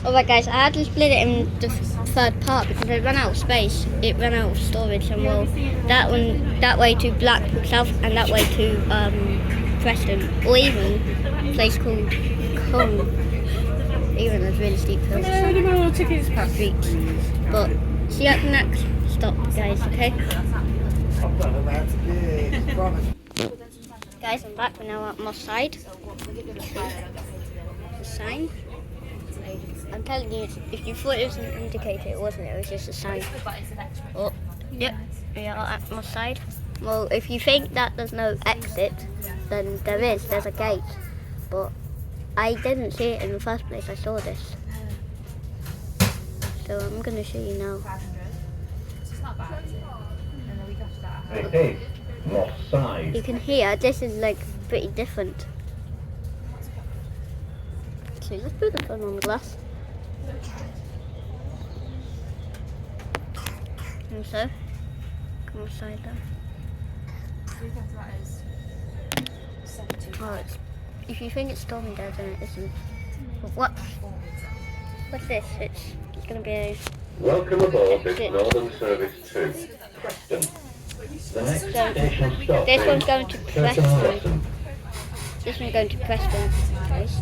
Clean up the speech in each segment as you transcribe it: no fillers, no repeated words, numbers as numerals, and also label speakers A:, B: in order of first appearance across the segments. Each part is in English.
A: Alright guys, I had to split it in the third part because it ran out of space. It ran out of storage, and well, that way to Blackpool South and that way to Preston, or even a place called Cone. Even there's really steep hills.
B: Tickets past
A: streets. But see you at the next stop, guys. Okay. Guys, I'm back. We're now at Moss Side. The sign. I'm telling you, if you thought it was an indicator, it wasn't. It was just a sign. Oh, yep, we are at Moss Side. Well, if you think that there's no exit, then there is. There's a gate, but I didn't see it in the first place. I saw this, so I'm gonna show you now.
C: Hey, Moss Side.
A: You can hear this is like pretty different. So let's put the phone on the glass. And so, come outside there. Oh, if you think it's stormy there, then it isn't. But what's this? It's going to be a...
C: Welcome aboard this Northern Service to Preston. The next station stop
A: this
C: is
A: one's going to Preston.
C: Preston.
A: This one's going to Preston, guys.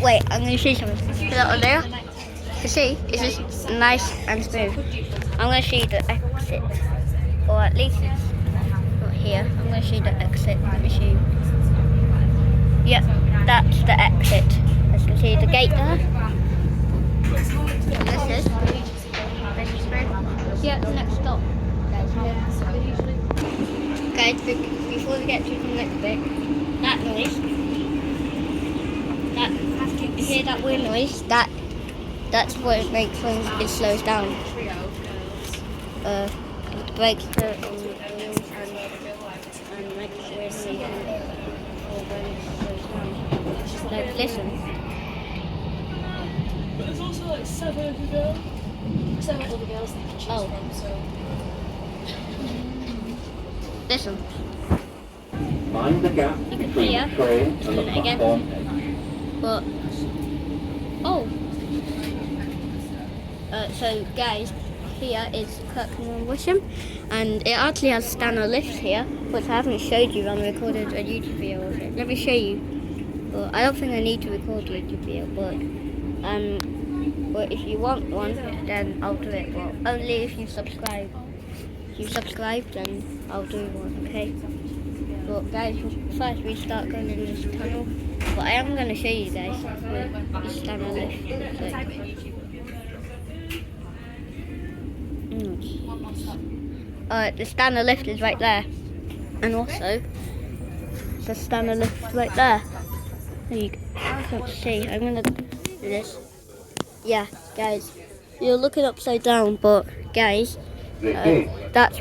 A: Wait, I'm going to show you something. Put that on there. You see, it's just nice and smooth. I'm going to show you the exit. Or at least it's not here. I'm going to show you the exit. Let me show you. Yep, that's the exit. As you can see, the gate there. This is. Yeah, the next stop. Guys, before we get to the next bit, that noise. You hear that weird noise? That's what it makes when it slows down. It breaks the wheels and makes a weird noise when it slows down. Like, listen.
B: But there's also like 7 other girls that you can choose from, so...
A: Listen.
C: Mind the gap
A: You can
C: between
A: hear.
C: the train and the
A: Listen again.
C: platform.
A: But so guys, here is Kirkham and Wisham, and it actually has standard lifts here, which I haven't showed you when I recorded a YouTube video of it. Let me show you. But I don't think I need to record a YouTube video, but if you want one, then I'll do it. But only if you subscribe. If you subscribe, then I'll do one. Okay. But guys, first we start going in this tunnel. But I am going to show you guys where the standard lift looks like. The standard lift is right there. And also, the standard lift right there. You can't see. I'm going to do this. Yeah, guys. You're looking upside down, but guys, that's